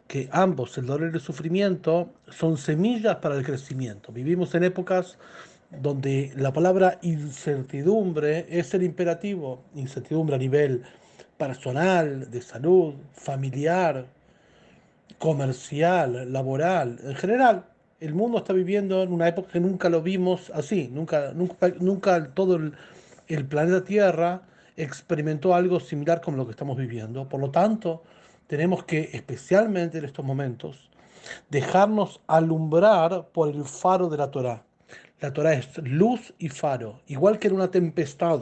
que ambos, el dolor y el sufrimiento, son semillas para el crecimiento. Vivimos en épocas donde la palabra incertidumbre es el imperativo, incertidumbre a nivel personal, de salud, familiar, comercial, laboral, en general. El mundo está viviendo en una época que nunca lo vimos así, nunca todo el planeta Tierra experimentó algo similar como lo que estamos viviendo. Por lo tanto, tenemos que, especialmente en estos momentos, dejarnos alumbrar por el faro de la Torá. La Torá es luz y faro, igual que en una tempestad.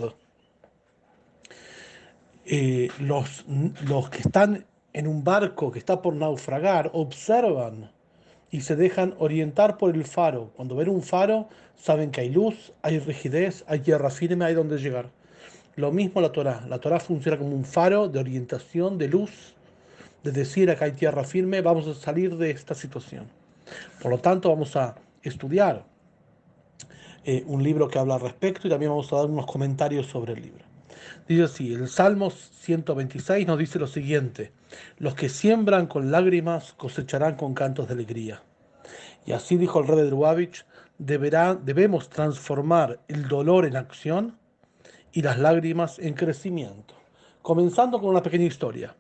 Los que están en un barco que está por naufragar observan y se dejan orientar por el faro. Cuando ven un faro, saben que hay luz, hay rigidez, hay tierra firme, hay donde llegar. Lo mismo la Torá. La Torá funciona como un faro de orientación, de luz, de decir acá hay tierra firme, vamos a salir de esta situación. Por lo tanto, vamos a estudiar un libro que habla al respecto y también vamos a dar unos comentarios sobre el libro. Dice así, el Salmo 126 nos dice lo siguiente: los que siembran con lágrimas cosecharán con cantos de alegría. Y así dijo el Rebbe Drubavich, debemos transformar el dolor en acción y las lágrimas en crecimiento. Comenzando con una pequeña historia.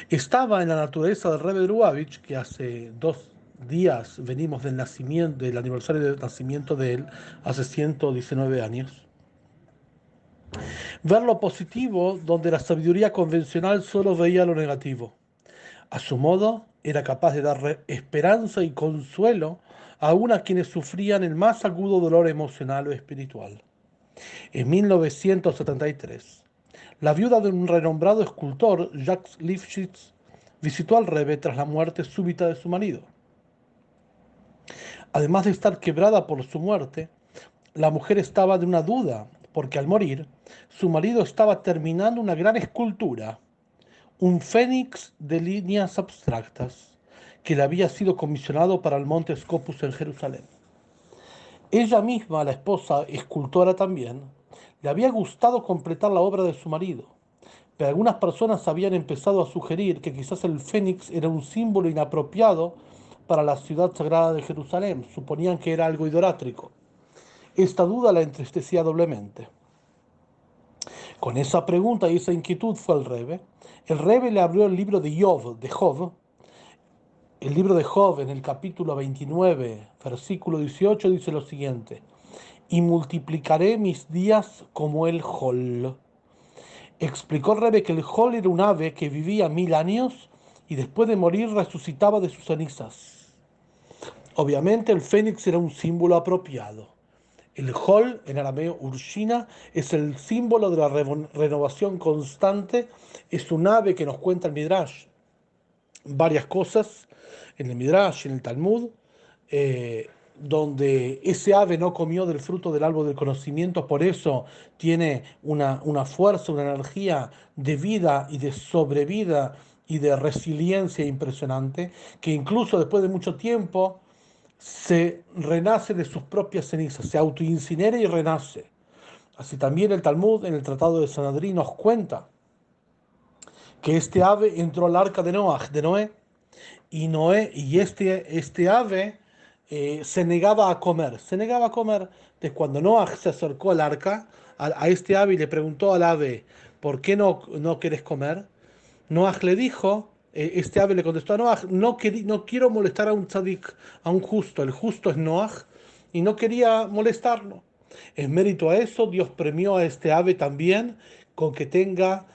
Estaba en la naturaleza del Rebbe Drubavich, que hace 2 días venimos del nacimiento, del aniversario del nacimiento de él, hace 119 años. Ver lo positivo donde la sabiduría convencional solo veía lo negativo. A su modo, era capaz de dar esperanza y consuelo aún a quienes sufrían el más agudo dolor emocional o espiritual. En 1973, la viuda de un renombrado escultor, Jacques Lifshitz, visitó al Rebbe tras la muerte súbita de su marido. Además de estar quebrada por su muerte, la mujer estaba de una duda, porque al morir, su marido estaba terminando una gran escultura, un fénix de líneas abstractas, que le había sido comisionado para el monte Scopus en Jerusalén. Ella misma, la esposa escultora también, le había gustado completar la obra de su marido, pero algunas personas habían empezado a sugerir que quizás el fénix era un símbolo inapropiado para la ciudad sagrada de Jerusalén, suponían que era algo idolátrico. Esta duda la entristecía doblemente. Con esa pregunta y esa inquietud fue al Rebbe. El Rebbe le abrió el libro de Job. El libro de Job, en el capítulo 29, versículo 18, dice lo siguiente: y multiplicaré mis días como el jol. Explicó el Rebbe que el jol era un ave que vivía 1000 años y después de morir resucitaba de sus cenizas. Obviamente el fénix era un símbolo apropiado. El Hol, en arameo Urshina, es el símbolo de la renovación constante. Es un ave que nos cuenta el Midrash varias cosas en el Midrash, en el Talmud, donde ese ave no comió del fruto del árbol del conocimiento, por eso tiene una fuerza, una energía de vida y de sobrevida y de resiliencia impresionante, que incluso después de mucho tiempo se renace de sus propias cenizas, se autoincinera y renace. Así también el Talmud, en el Tratado de Sanedrín, nos cuenta que este ave entró al arca de Noé, y Noé y este ave se negaba a comer. Entonces, cuando Noah se acercó al arca, a este ave y le preguntó al ave, ¿por qué no querés comer? Noah le dijo, este ave le contestó a Noah, no quiero molestar a un tzadik, a un justo, el justo es Noah, y no quería molestarlo. En mérito a eso, Dios premió a este ave también con que tenga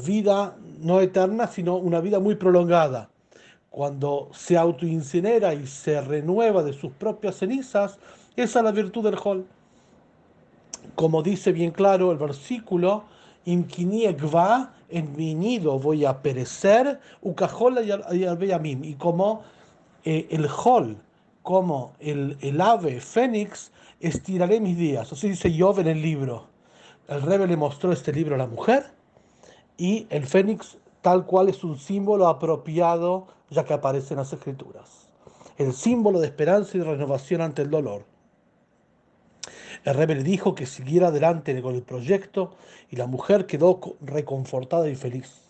vida no eterna, sino una vida muy prolongada. Cuando se autoincinera y se renueva de sus propias cenizas, esa es la virtud del Hol. Como dice bien claro el versículo, Imkiniegva, en mi nido voy a perecer, Ukajola y al y como el Hol, como el ave fénix, estiraré mis días. Así dice Job en el libro. El Rebbe le mostró este libro a la mujer y el fénix tal cual es un símbolo apropiado ya que aparece en las escrituras. El símbolo de esperanza y renovación ante el dolor. El Rebbe le dijo que siguiera adelante con el proyecto y la mujer quedó reconfortada y feliz.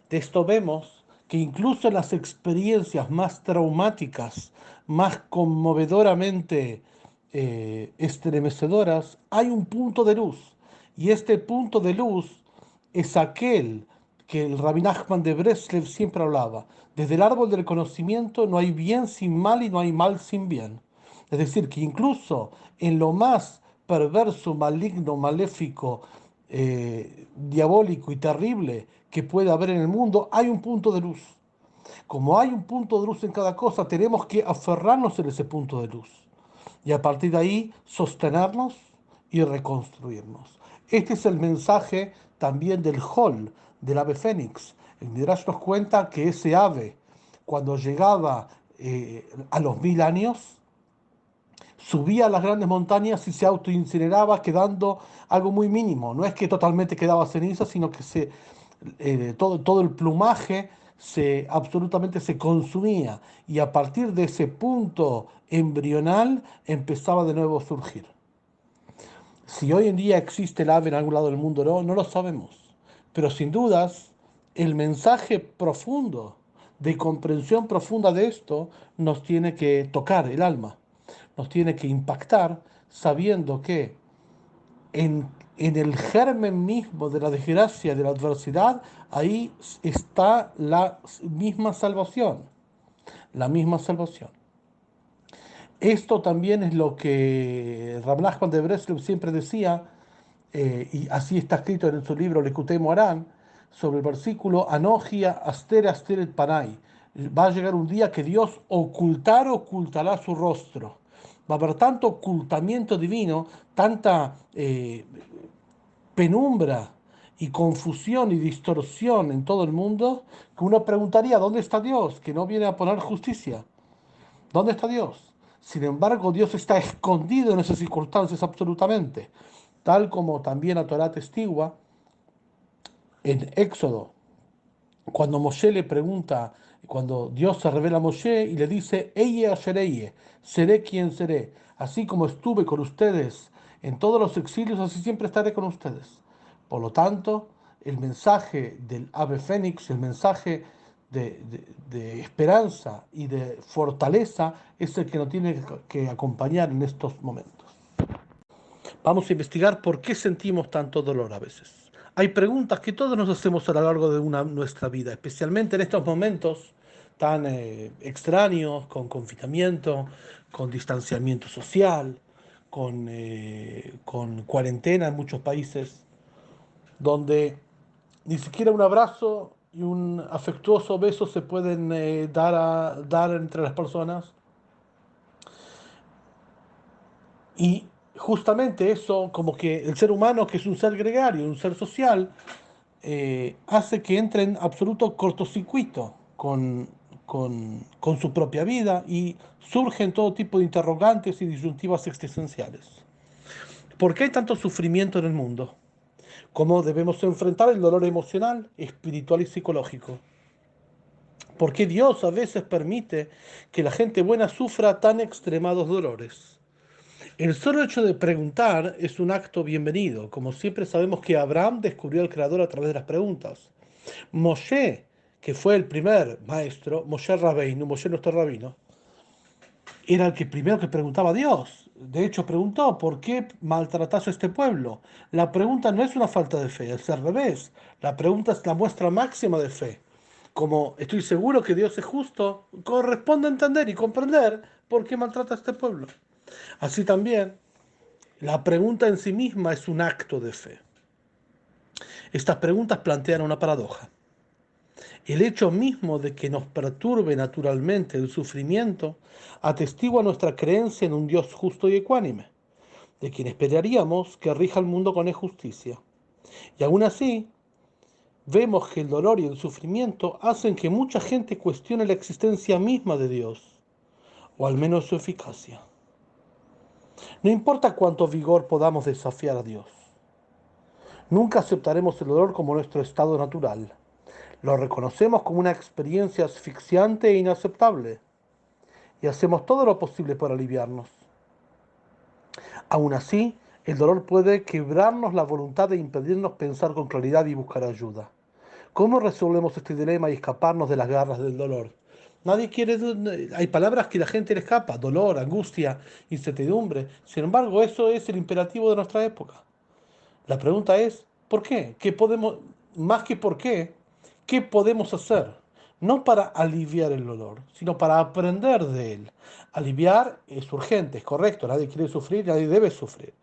De esto vemos que incluso en las experiencias más traumáticas, más conmovedoramente estremecedoras, hay un punto de luz. Y este punto de luz es aquel que el Rabbi Nachman de Breslev siempre hablaba. Desde el árbol del conocimiento no hay bien sin mal y no hay mal sin bien. Es decir, que incluso en lo más perverso, maligno, maléfico, diabólico y terrible que pueda haber en el mundo, hay un punto de luz. Como hay un punto de luz en cada cosa, tenemos que aferrarnos en ese punto de luz y a partir de ahí sostenernos y reconstruirnos. Este es el mensaje también del Hol, del ave fénix. El Midrash nos cuenta que ese ave, cuando llegaba a los 1000 años, subía a las grandes montañas y se autoincineraba quedando algo muy mínimo. No es que totalmente quedaba ceniza, sino que todo el plumaje absolutamente se consumía y a partir de ese punto embrional empezaba de nuevo a surgir. Si hoy en día existe el ave en algún lado del mundo o no, no lo sabemos. Pero sin dudas, el mensaje profundo, de comprensión profunda de esto, nos tiene que tocar el alma, nos tiene que impactar sabiendo que en el germen mismo de la desgracia, de la adversidad, ahí está la misma salvación, la misma salvación. Esto también es lo que Rab Nachman de Breslev siempre decía, y así está escrito en su libro Lekutei Moharan, sobre el versículo Anohia Aster Aster et Panay. Va a llegar un día que Dios ocultará su rostro. Va a haber tanto ocultamiento divino, tanta penumbra y confusión y distorsión en todo el mundo, que uno preguntaría, ¿dónde está Dios? Que no viene a poner justicia. ¿Dónde está Dios? Sin embargo, Dios está escondido en esas circunstancias absolutamente, tal como también la Torá testigua en Éxodo, cuando Moshe le pregunta, cuando Dios se revela a Moshe y le dice, Eye Ashereye, seré quien seré, así como estuve con ustedes en todos los exilios, así siempre estaré con ustedes. Por lo tanto, el mensaje del ave fénix, el mensaje de esperanza y de fortaleza es el que nos tiene que acompañar en estos momentos. Vamos a investigar por qué sentimos tanto dolor a veces. Hay preguntas que todos nos hacemos a lo largo de nuestra vida, especialmente en estos momentos tan extraños, con confinamiento, con distanciamiento social, con cuarentena en muchos países, donde ni siquiera un abrazo y un afectuoso beso se pueden dar entre las personas. Y justamente eso, como que el ser humano, que es un ser gregario, un ser social, hace que entre en absoluto cortocircuito con su propia vida y surgen todo tipo de interrogantes y disyuntivas existenciales. ¿Por qué hay tanto sufrimiento en el mundo? ¿Cómo debemos enfrentar el dolor emocional, espiritual y psicológico? ¿Por qué Dios a veces permite que la gente buena sufra tan extremados dolores? El solo hecho de preguntar es un acto bienvenido. Como siempre sabemos que Abraham descubrió al Creador a través de las preguntas. Moshe, que fue el primer maestro, Moshe Rabbeinu, Moshe nuestro rabino, era el que primero que preguntaba a Dios. De hecho, preguntó, ¿por qué maltratas a este pueblo? La pregunta no es una falta de fe, es al revés. La pregunta es la muestra máxima de fe. Como estoy seguro que Dios es justo, corresponde entender y comprender por qué maltrata a este pueblo. Así también, la pregunta en sí misma es un acto de fe. Estas preguntas plantean una paradoja. El hecho mismo de que nos perturbe naturalmente el sufrimiento atestigua nuestra creencia en un Dios justo y ecuánime, de quien esperaríamos que rija el mundo con justicia. Y aún así, vemos que el dolor y el sufrimiento hacen que mucha gente cuestione la existencia misma de Dios, o al menos su eficacia. No importa cuánto vigor podamos desafiar a Dios, nunca aceptaremos el dolor como nuestro estado natural. Lo reconocemos como una experiencia asfixiante e inaceptable y hacemos todo lo posible por aliviarnos. Aún así, el dolor puede quebrarnos la voluntad de impedirnos pensar con claridad y buscar ayuda. ¿Cómo resolvemos este dilema y escaparnos de las garras del dolor? Nadie quiere, hay palabras que la gente le escapa, dolor, angustia, incertidumbre. Sin embargo, eso es el imperativo de nuestra época. La pregunta es, ¿por qué? ¿Qué podemos, más que por qué, qué podemos hacer? No para aliviar el dolor, sino para aprender de él. Aliviar es urgente, es correcto, nadie quiere sufrir, nadie debe sufrir.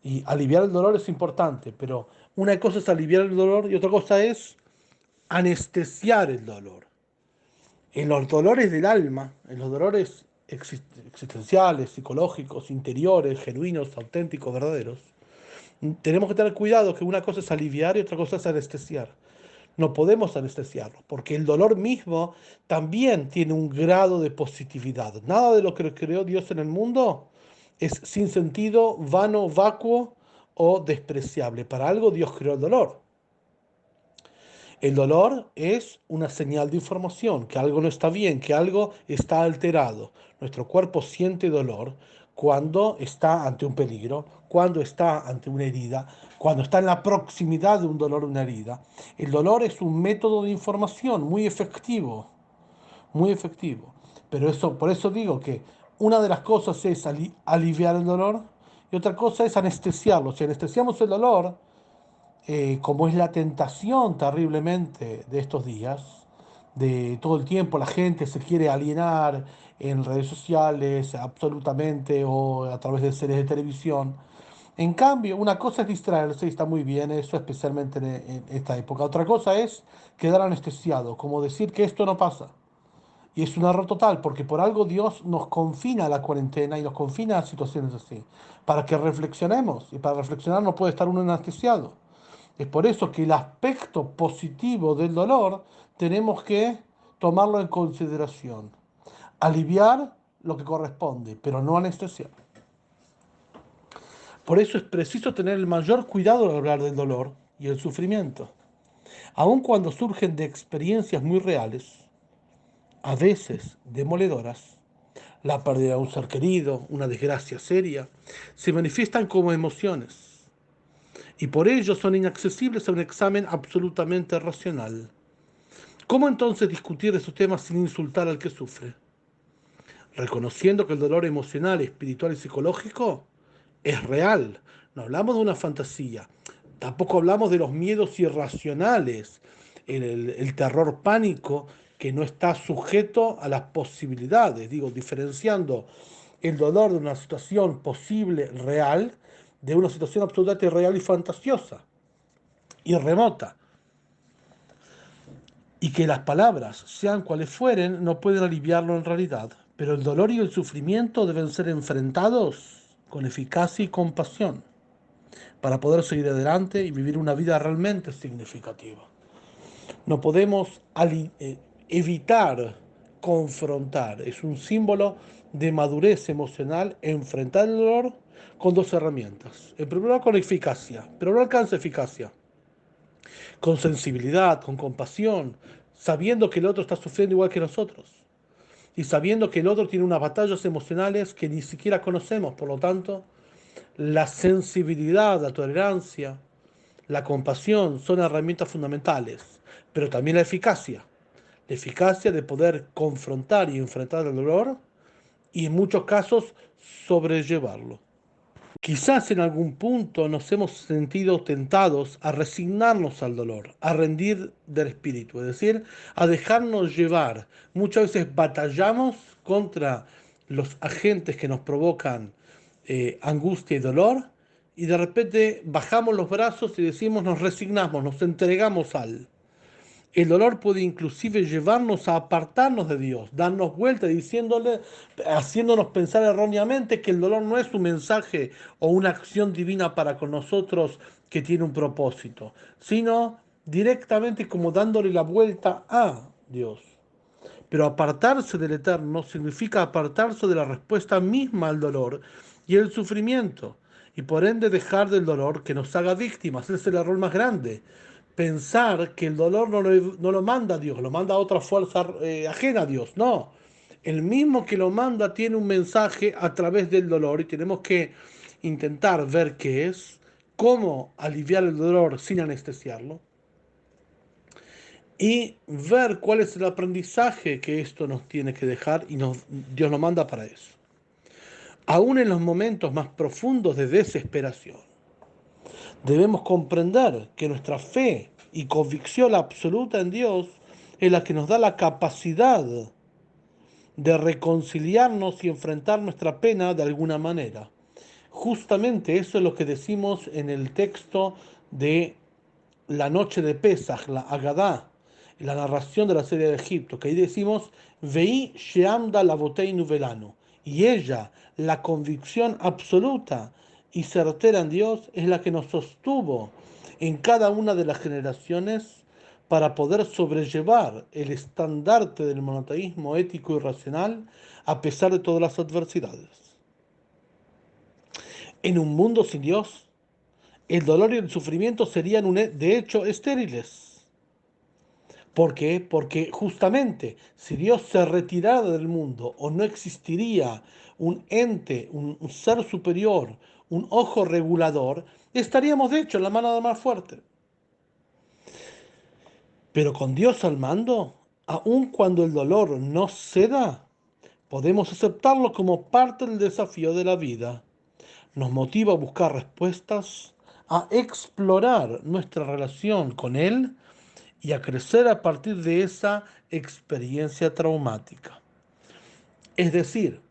Y aliviar el dolor es importante, pero una cosa es aliviar el dolor y otra cosa es anestesiar el dolor. En los dolores del alma, en los dolores existenciales, psicológicos, interiores, genuinos, auténticos, verdaderos, tenemos que tener cuidado que una cosa es aliviar y otra cosa es anestesiar. No podemos anestesiarlo, porque el dolor mismo también tiene un grado de positividad. Nada de lo que creó Dios en el mundo es sin sentido, vano, vacuo o despreciable. Para algo Dios creó el dolor. El dolor es una señal de información, que algo no está bien, que algo está alterado. Nuestro cuerpo siente dolor cuando está ante un peligro, cuando está ante una herida, cuando está en la proximidad de un dolor o una herida. El dolor es un método de información muy efectivo, muy efectivo. Pero eso, por eso digo que una de las cosas es aliviar el dolor y otra cosa es anestesiarlo. Si anestesiamos el dolor, como es la tentación terriblemente de estos días, de todo el tiempo la gente se quiere alienar en redes sociales, absolutamente, o a través de series de televisión. En cambio, una cosa es distraerse y está muy bien eso, especialmente en esta época. Otra cosa es quedar anestesiado, como decir que esto no pasa. Y es un error total, porque por algo Dios nos confina a la cuarentena y nos confina a situaciones así, para que reflexionemos. Y para reflexionar no puede estar uno anestesiado. Es por eso que el aspecto positivo del dolor tenemos que tomarlo en consideración. Aliviar lo que corresponde, pero no anestesiar. Por eso es preciso tener el mayor cuidado al hablar del dolor y el sufrimiento. Aun cuando surgen de experiencias muy reales, a veces demoledoras, la pérdida de un ser querido, una desgracia seria, se manifiestan como emociones y por ello son inaccesibles a un examen absolutamente racional. ¿Cómo entonces discutir esos temas sin insultar al que sufre? Reconociendo que el dolor emocional, espiritual y psicológico es real. No hablamos de una fantasía. Tampoco hablamos de los miedos irracionales, el terror pánico que no está sujeto a las posibilidades. Digo, diferenciando el dolor de una situación posible, real, de una situación absolutamente real y fantasiosa y remota. Y que las palabras, sean cuales fueren, no pueden aliviarlo en realidad, pero el dolor y el sufrimiento deben ser enfrentados con eficacia y compasión para poder seguir adelante y vivir una vida realmente significativa. No podemos evitar confrontar, es un símbolo de madurez emocional enfrentar el dolor con dos herramientas. En primer lugar, con eficacia, pero no alcanza eficacia con sensibilidad, con compasión, sabiendo que el otro está sufriendo igual que nosotros y sabiendo que el otro tiene unas batallas emocionales que ni siquiera conocemos. Por lo tanto, la sensibilidad, la tolerancia, la compasión son herramientas fundamentales, pero también la eficacia de poder confrontar y enfrentar el dolor y en muchos casos sobrellevarlo. Quizás en algún punto nos hemos sentido tentados a resignarnos al dolor, a rendir del espíritu, es decir, a dejarnos llevar. Muchas veces batallamos contra los agentes que nos provocan angustia y dolor y de repente bajamos los brazos y decimos nos resignamos, nos entregamos al. El dolor puede inclusive llevarnos a apartarnos de Dios, darnos vuelta diciéndole, haciéndonos pensar erróneamente que el dolor no es un mensaje o una acción divina para con nosotros que tiene un propósito, sino directamente como dándole la vuelta a Dios. Pero apartarse del Eterno significa apartarse de la respuesta misma al dolor y el sufrimiento, y por ende dejar del dolor que nos haga víctimas. Ese es el error más grande. Pensar que el dolor no lo manda Dios, lo manda otra fuerza ajena a Dios. No. El mismo que lo manda tiene un mensaje a través del dolor y tenemos que intentar ver qué es, cómo aliviar el dolor sin anestesiarlo y ver cuál es el aprendizaje que esto nos tiene que dejar y Dios nos manda para eso. Aún en los momentos más profundos de desesperación, debemos comprender que nuestra fe y convicción absoluta en Dios es la que nos da la capacidad de reconciliarnos y enfrentar nuestra pena de alguna manera. Justamente eso es lo que decimos en el texto de la noche de Pesaj, la Agadá, la narración de la serie de Egipto, que ahí decimos, Veí Sheamda Lavoteinu Velano. Y ella, la convicción absoluta y certera en Dios, es la que nos sostuvo en cada una de las generaciones para poder sobrellevar el estandarte del monoteísmo ético y racional a pesar de todas las adversidades. En un mundo sin Dios, el dolor y el sufrimiento serían de hecho estériles. ¿Por qué? Porque justamente si Dios se retirara del mundo o no existiría un ente, un ser superior, un ojo regulador, estaríamos de hecho en la mano del más fuerte. Pero con Dios al mando, aun cuando el dolor no ceda, podemos aceptarlo como parte del desafío de la vida. Nos motiva a buscar respuestas, a explorar nuestra relación con Él y a crecer a partir de esa experiencia traumática. Es decir,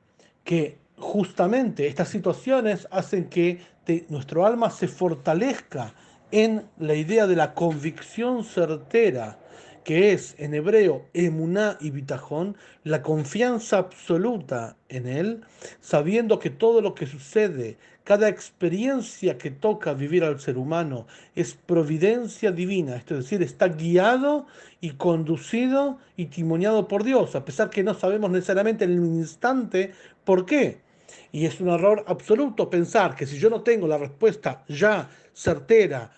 que justamente estas situaciones hacen que nuestro alma se fortalezca en la idea de la convicción certera, que es en hebreo emuná y bitajón, la confianza absoluta en Él, sabiendo que todo lo que sucede, cada experiencia que toca vivir al ser humano, es providencia divina, es decir, está guiado y conducido y timoniado por Dios, a pesar que no sabemos necesariamente en el instante por qué. Y es un error absoluto pensar que si yo no tengo la respuesta ya certera,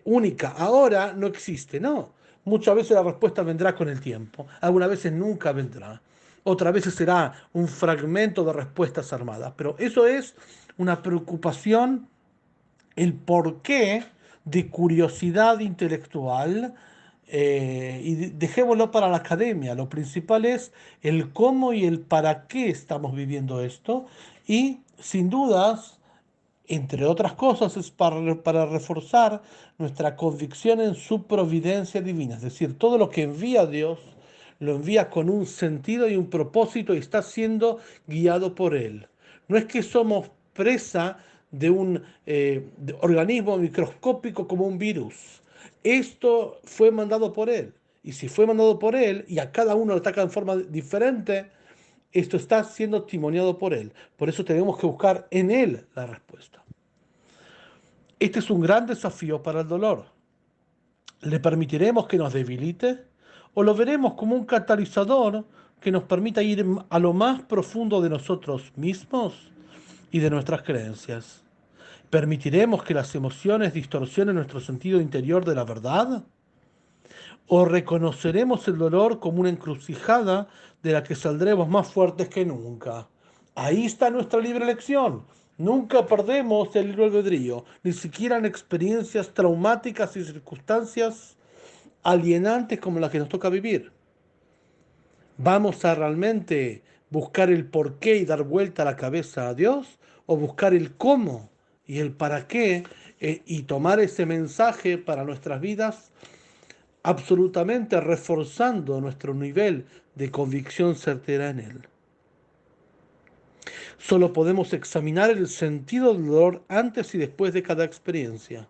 única, ahora no existe. No, muchas veces la respuesta vendrá con el tiempo, algunas veces nunca vendrá, otras veces será un fragmento de respuestas armadas, pero eso es una preocupación, el porqué de curiosidad intelectual, y dejémoslo para la academia. Lo principal es el cómo y el para qué estamos viviendo esto y sin dudas, entre otras cosas, es para reforzar nuestra convicción en su providencia divina. Es decir, todo lo que envía Dios lo envía con un sentido y un propósito y está siendo guiado por Él. No es que somos presa de un organismo microscópico como un virus. Esto fue mandado por Él. Y si fue mandado por Él y a cada uno lo ataca en forma diferente, esto está siendo testimoniado por Él. Por eso tenemos que buscar en Él la respuesta. Este es un gran desafío para el dolor. ¿Le permitiremos que nos debilite? ¿O lo veremos como un catalizador que nos permita ir a lo más profundo de nosotros mismos y de nuestras creencias? ¿Permitiremos que las emociones distorsionen nuestro sentido interior de la verdad? ¿O reconoceremos el dolor como una encrucijada de la que saldremos más fuertes que nunca? Ahí está nuestra libre elección. Nunca perdemos el libre albedrío, ni siquiera en experiencias traumáticas y circunstancias alienantes como las que nos toca vivir. ¿Vamos a realmente buscar el por qué y dar vuelta a la cabeza a Dios? ¿O buscar el cómo y el para qué, y tomar ese mensaje para nuestras vidas, absolutamente reforzando nuestro nivel de convicción certera en Él? Solo podemos examinar el sentido del dolor antes y después de cada experiencia.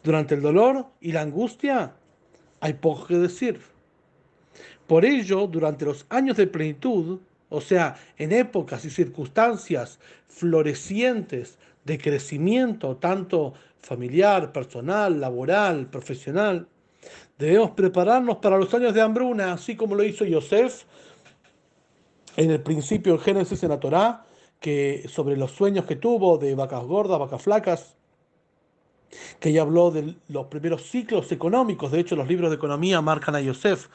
Durante el dolor y la angustia hay poco que decir. Por ello, durante los años de plenitud, o sea, en épocas y circunstancias florecientes de crecimiento, tanto familiar, personal, laboral, profesional, debemos prepararnos para los años de hambruna, así como lo hizo Yosef en el principio en Génesis en la Torá, que sobre los sueños que tuvo de vacas gordas, vacas flacas, que ella habló de los primeros ciclos económicos. De hecho, los libros de economía marcan a Yosef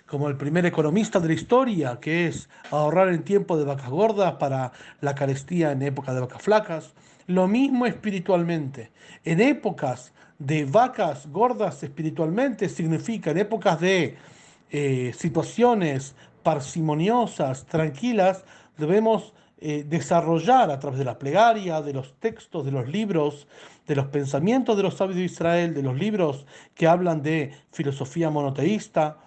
como el primer economista de la historia, que es ahorrar en tiempo de vacas gordas para la carestía en época de vacas flacas. Lo mismo espiritualmente. En épocas de vacas gordas espiritualmente significa en épocas de situaciones parsimoniosas, tranquilas, debemos desarrollar a través de la plegaria, de los textos, de los libros, de los pensamientos de los sabios de Israel, de los libros que hablan de filosofía monoteísta,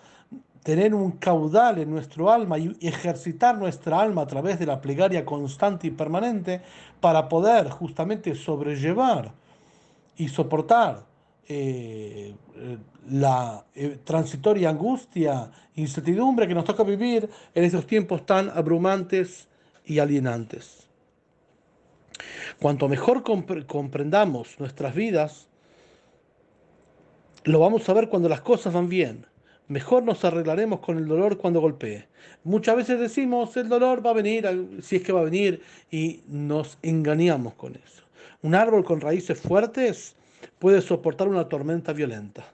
tener un caudal en nuestro alma y ejercitar nuestra alma a través de la plegaria constante y permanente para poder justamente sobrellevar y soportar la transitoria angustia, incertidumbre que nos toca vivir en esos tiempos tan abrumantes y alienantes. Cuanto mejor comprendamos nuestras vidas, lo vamos a ver cuando las cosas van bien. Mejor nos arreglaremos con el dolor cuando golpee. Muchas veces decimos, el dolor va a venir, si es que va a venir, y nos engañamos con eso. Un árbol con raíces fuertes puede soportar una tormenta violenta,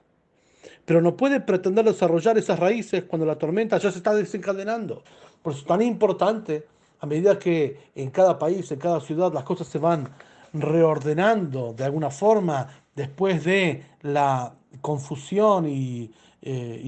pero no puede pretender desarrollar esas raíces cuando la tormenta ya se está desencadenando. Por eso es tan importante, a medida que en cada país, en cada ciudad, las cosas se van reordenando de alguna forma después de la confusión y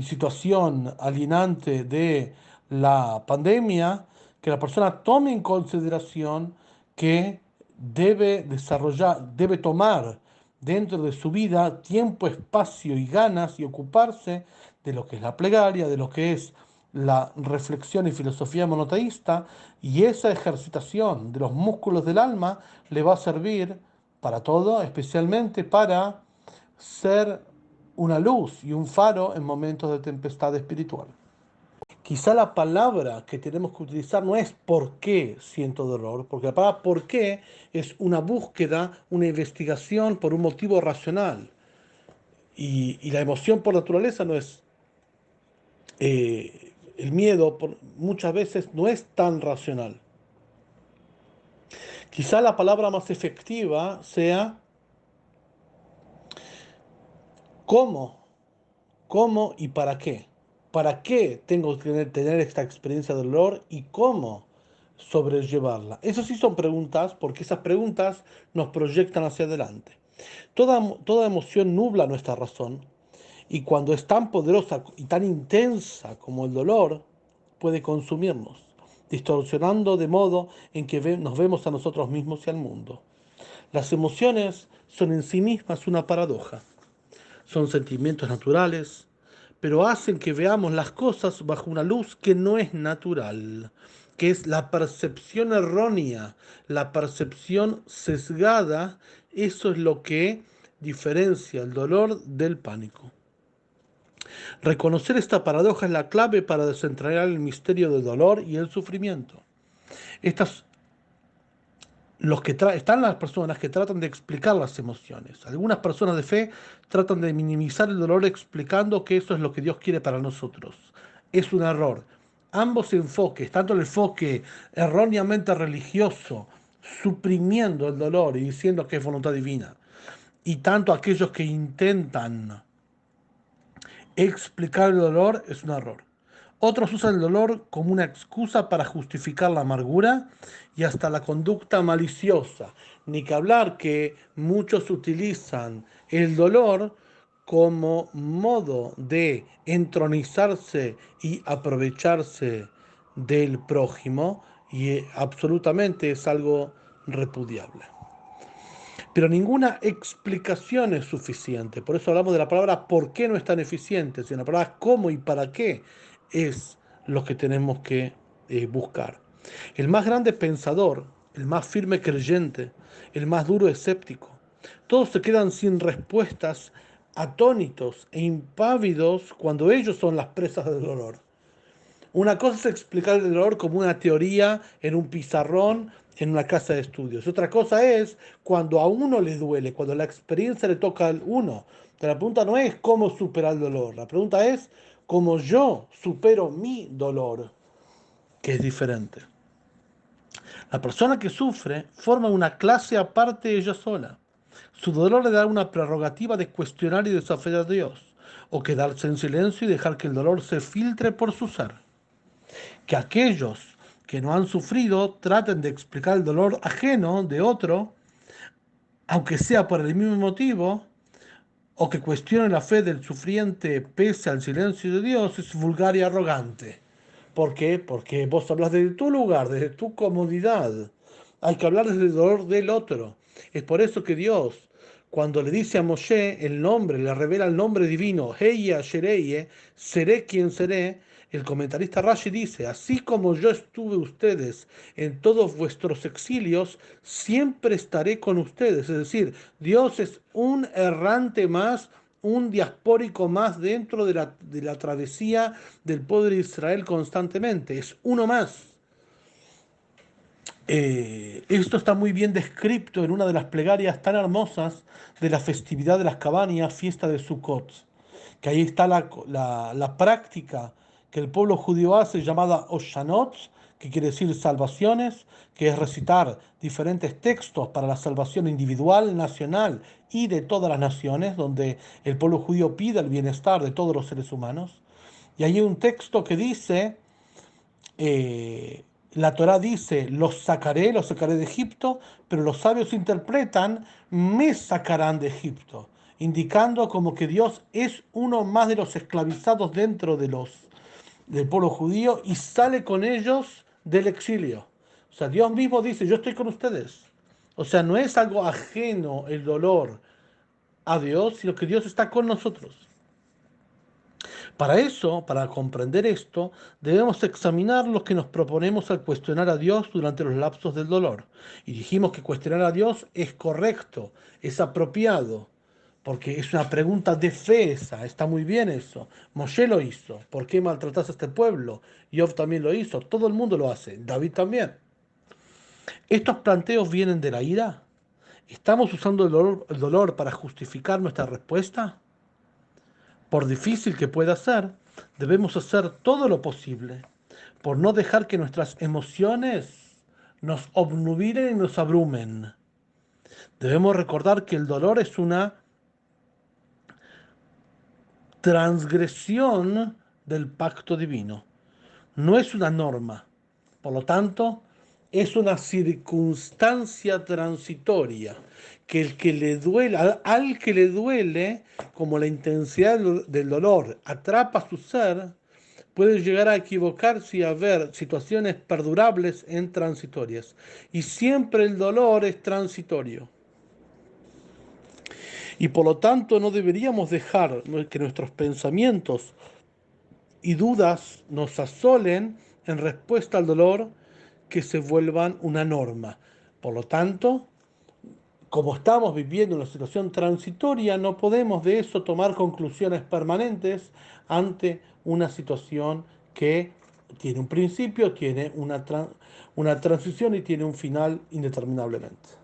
situación alienante de la pandemia, que la persona tome en consideración que debe desarrollar, debe tomar dentro de su vida tiempo, espacio y ganas y ocuparse de lo que es la plegaria, de lo que es la reflexión y filosofía monoteísta, y esa ejercitación de los músculos del alma le va a servir para todo, especialmente para ser una luz y un faro en momentos de tempestad espiritual. Quizá la palabra que tenemos que utilizar no es por qué siento dolor, porque la palabra por qué es una búsqueda, una investigación por un motivo racional. Y la emoción por naturaleza no es, el miedo muchas veces no es tan racional. Quizá la palabra más efectiva sea cómo, cómo y para qué. ¿Para qué tengo que tener esta experiencia de dolor y cómo sobrellevarla? Eso sí son preguntas, porque esas preguntas nos proyectan hacia adelante. Toda emoción nubla nuestra razón y cuando es tan poderosa y tan intensa como el dolor, puede consumirnos, distorsionando de modo en que nos vemos a nosotros mismos y al mundo. Las emociones son en sí mismas una paradoja. Son sentimientos naturales, pero hacen que veamos las cosas bajo una luz que no es natural, que es la percepción errónea, la percepción sesgada. Eso es lo que diferencia el dolor del pánico. Reconocer esta paradoja es la clave para desentrañar el misterio del dolor y el sufrimiento. Estas están las personas que tratan de explicar las emociones. Algunas personas de fe tratan de minimizar el dolor explicando que eso es lo que Dios quiere para nosotros. Es un error. Ambos enfoques, tanto el enfoque erróneamente religioso, suprimiendo el dolor y diciendo que es voluntad divina, y tanto aquellos que intentan explicar el dolor, es un error. Otros usan el dolor como una excusa para justificar la amargura y hasta la conducta maliciosa. Ni que hablar que muchos utilizan el dolor como modo de entronizarse y aprovecharse del prójimo, y absolutamente es algo repudiable. Pero ninguna explicación es suficiente. Por eso hablamos de la palabra por qué no es tan eficiente, sino la palabra cómo y para qué es lo que tenemos que buscar. El más grande pensador, el más firme creyente, el más duro escéptico, todos se quedan sin respuestas, atónitos e impávidos cuando ellos son las presas del dolor. Una cosa es explicar el dolor como una teoría en un pizarrón en una casa de estudios. Otra cosa es cuando a uno le duele, cuando la experiencia le toca a uno. Pero la pregunta no es cómo superar el dolor, la pregunta es cómo yo supero mi dolor, que es diferente. La persona que sufre forma una clase aparte de ella sola. Su dolor le da una prerrogativa de cuestionar y desafiar a Dios, o quedarse en silencio y dejar que el dolor se filtre por su ser. Que aquellos que no han sufrido traten de explicar el dolor ajeno de otro, aunque sea por el mismo motivo, o que cuestione la fe del sufriente pese al silencio de Dios es vulgar y arrogante. ¿Por qué? Porque vos hablas desde tu lugar, desde tu comodidad. Hay que hablar desde el dolor del otro. Es por eso que Dios, cuando le dice a Moshe el nombre, le revela el nombre divino, Heya Shereye, seré quien seré, el comentarista Rashi dice, así como yo estuve ustedes en todos vuestros exilios, siempre estaré con ustedes. Es decir, Dios es un errante más, un diaspórico más dentro de la travesía del pueblo de Israel constantemente. Es uno más. Esto está muy bien descrito en una de las plegarias tan hermosas de la festividad de las cabañas, fiesta de Sukkot, que ahí está la práctica que el pueblo judío hace llamada Oshanot, que quiere decir salvaciones, que es recitar diferentes textos para la salvación individual, nacional y de todas las naciones, donde el pueblo judío pide el bienestar de todos los seres humanos. Y hay un texto que dice la Torá dice, los sacaré de Egipto, pero los sabios interpretan, me sacarán de Egipto, indicando como que Dios es uno más de los esclavizados dentro del pueblo judío y sale con ellos del exilio. O sea, Dios mismo dice, yo estoy con ustedes. O sea, no es algo ajeno el dolor a Dios, sino que Dios está con nosotros. Para eso, para comprender esto, debemos examinar lo que nos proponemos al cuestionar a Dios durante los lapsos del dolor. Y dijimos que cuestionar a Dios es correcto, es apropiado, porque es una pregunta de fe esa, está muy bien eso. Moshe lo hizo, ¿por qué maltratas a este pueblo? Job también lo hizo, todo el mundo lo hace, David también. ¿Estos planteos vienen de la ira? ¿Estamos usando el dolor para justificar nuestra respuesta? Por difícil que pueda ser, debemos hacer todo lo posible por no dejar que nuestras emociones nos obnubilen y nos abrumen. Debemos recordar que el dolor es una transgresión del pacto divino, no es una norma. Por lo tanto, es una circunstancia transitoria que el que le duele, al que le duele, como la intensidad del dolor atrapa su ser, puede llegar a equivocarse y a ver situaciones perdurables en transitorias. Y siempre el dolor es transitorio. Y por lo tanto no deberíamos dejar que nuestros pensamientos y dudas nos asolen en respuesta al dolor que se vuelvan una norma. Por lo tanto, como estamos viviendo una situación transitoria, no podemos de eso tomar conclusiones permanentes ante una situación que tiene un principio, tiene una transición y tiene un final indeterminablemente.